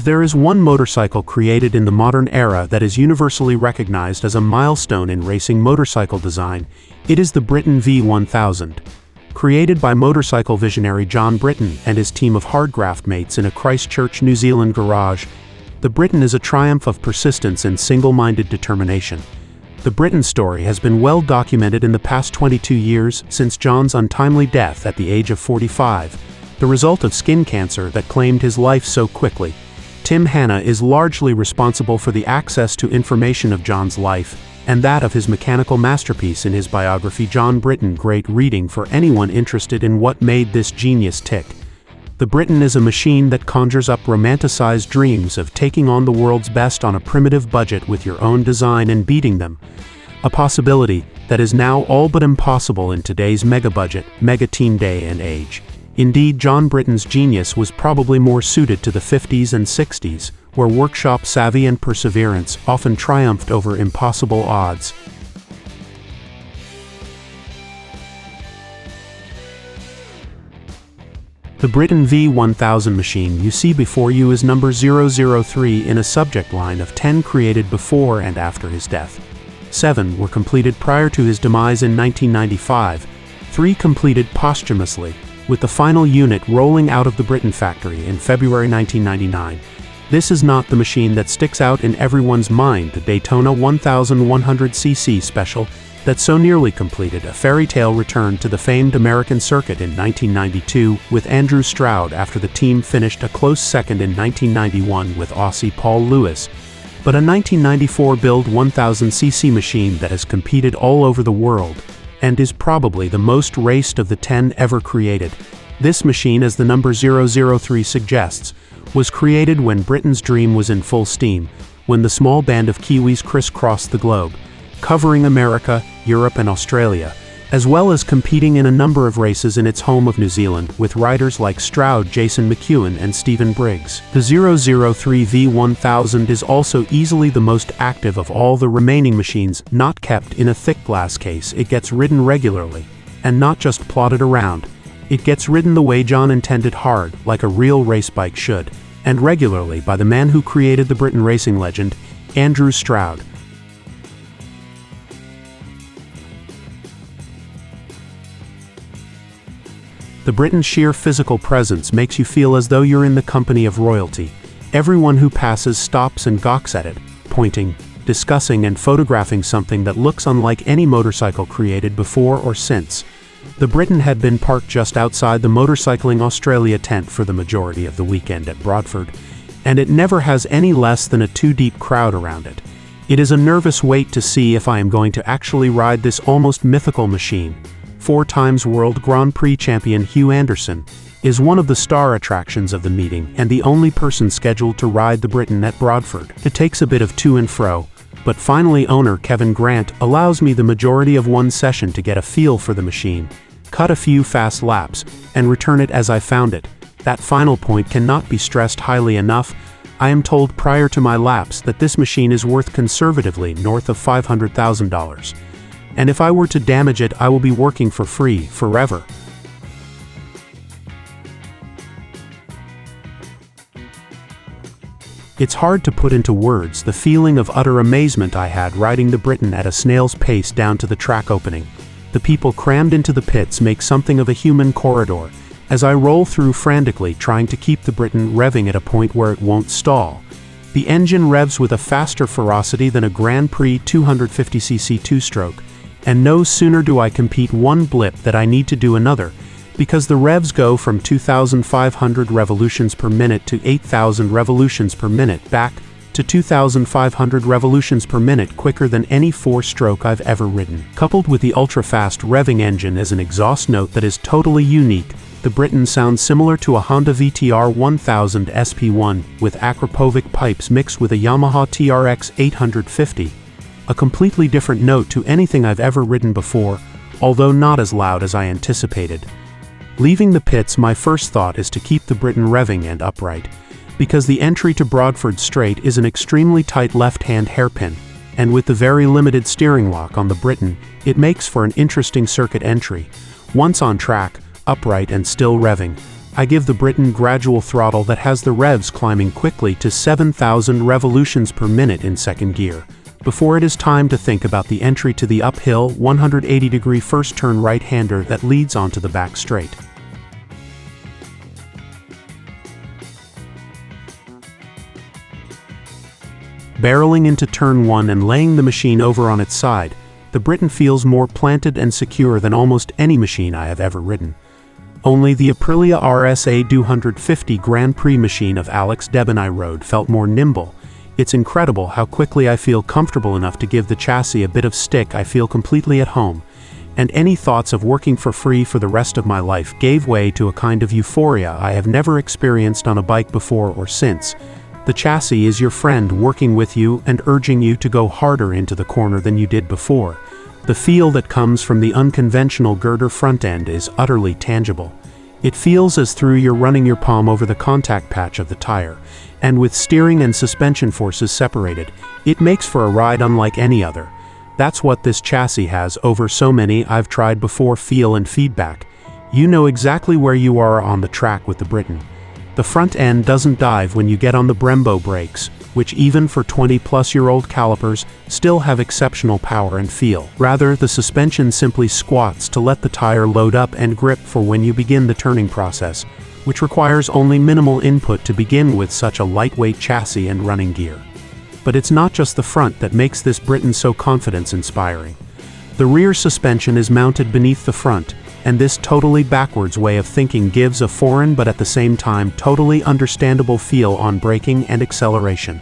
there is one motorcycle created in the modern era that is universally recognized as a milestone in racing motorcycle design, it is the Britten V1000. Created by motorcycle visionary John Britten and his team of hard graft mates in a Christchurch, New Zealand garage, the Britten is a triumph of persistence and single-minded determination. The Britten story has been well documented in the past 22 years since John's untimely death at the age of 45, the result of skin cancer that claimed his life so quickly. Hanna is largely responsible for the access to information of John's life and that of his mechanical masterpiece in his biography John Britten, great reading for anyone interested in what made this genius tick. The Britten is a machine that conjures up romanticized dreams of taking on the world's best on a primitive budget with your own design and beating them. A possibility that is now all but impossible in today's mega-budget, mega-team day and age. Indeed, John Britten's genius was probably more suited to the 50s and 60s, where workshop savvy and perseverance often triumphed over impossible odds. The Britten V1000 machine you see before you is number 003 in a subject line of 10 created before and after his death. 7 were completed prior to his demise in 1995, 3 completed posthumously, with the final unit rolling out of the Britten factory in February 1999. This is not the machine that sticks out in everyone's mind, the Daytona 1100cc special that so nearly completed a fairy tale return to the famed American circuit in 1992 with Andrew Stroud after the team finished a close second in 1991 with Aussie Paul Lewis, but a 1994 build 1000cc machine that has competed all over the world and is probably the most raced of the 10 ever created. This machine, as the number 003 suggests, was created when Britten's dream was in full steam, when the small band of Kiwis crisscrossed the globe, covering America, Europe and Australia, as well as competing in a number of races in its home of New Zealand with riders like Stroud, Jason McEwen and Stephen Briggs. The 003 V1000 is also easily the most active of all the remaining machines not kept in a thick glass case. It gets ridden regularly, and not just plodded around. It gets ridden the way John intended, hard, like a real race bike should, and regularly by the man who created the Britten racing legend, Andrew Stroud. The Britten's sheer physical presence makes you feel as though you're in the company of royalty. Everyone who passes stops and gawks at it, pointing, discussing and photographing something that looks unlike any motorcycle created before or since. The Britten had been parked just outside the Motorcycling Australia tent for the majority of the weekend at Bradford, and it never has any less than a 2-deep crowd around it. It is a nervous wait to see if I am going to actually ride this almost mythical machine. 4-time World Grand Prix champion Hugh Anderson is one of the star attractions of the meeting and the only person scheduled to ride the Britten at Bradford. It takes a bit of to and fro, but finally owner Kevin Grant allows me the majority of one session to get a feel for the machine, cut a few fast laps, and return it as I found it. That final point cannot be stressed highly enough. I am told prior to my laps that this machine is worth conservatively north of $500,000. And if I were to damage it, I will be working for free, forever. It's hard to put into words the feeling of utter amazement I had riding the Britten at a snail's pace down to the track opening. The people crammed into the pits make something of a human corridor, as I roll through frantically trying to keep the Britten revving at a point where it won't stall. The engine revs with a faster ferocity than a Grand Prix 250cc two-stroke, and no sooner do I compete one blip that I need to do another, because the revs go from 2,500 revolutions per minute to 8,000 revolutions per minute, back to 2,500 revolutions per minute quicker than any 4-stroke I've ever ridden. Coupled with the ultra-fast revving engine as an exhaust note that is totally unique, the Britten sounds similar to a Honda VTR 1000 SP1 with Akrapovic pipes mixed with a Yamaha TRX 850. A completely different note to anything I've ever ridden before, although not as loud as I anticipated. Leaving the pits, my first thought is to keep the Britten revving and upright, because the entry to Bradford Straight is an extremely tight left-hand hairpin, and with the very limited steering lock on the Britten, it makes for an interesting circuit entry. Once on track, upright and still revving, I give the Britten gradual throttle that has the revs climbing quickly to 7,000 revolutions per minute in second gear, before it is time to think about the entry to the uphill 180-degree first turn right-hander that leads onto the back straight. Barreling into turn 1 and laying the machine over on its side, the Britten feels more planted and secure than almost any machine I have ever ridden. Only the Aprilia RSA 250 Grand Prix machine of Alex Debon I rode felt more nimble. It's incredible how quickly I feel comfortable enough to give the chassis a bit of stick. I feel completely at home, and any thoughts of working for free for the rest of my life gave way to a kind of euphoria I have never experienced on a bike before or since. The chassis is your friend, working with you and urging you to go harder into the corner than you did before. The feel that comes from the unconventional girder front end is utterly tangible. It feels as though you're running your palm over the contact patch of the tire, and with steering and suspension forces separated, it makes for a ride unlike any other. That's what this chassis has over so many I've tried before. Feel and feedback. You know exactly where you are on the track with the Britten. The front end doesn't dive when you get on the Brembo brakes, which even for 20-plus-year-old calipers still have exceptional power and feel. Rather, the suspension simply squats to let the tire load up and grip for when you begin the turning process, which requires only minimal input to begin with such a lightweight chassis and running gear. But it's not just the front that makes this Britten so confidence-inspiring. The rear suspension is mounted beneath the front, and this totally backwards way of thinking gives a foreign but at the same time totally understandable feel on braking and acceleration.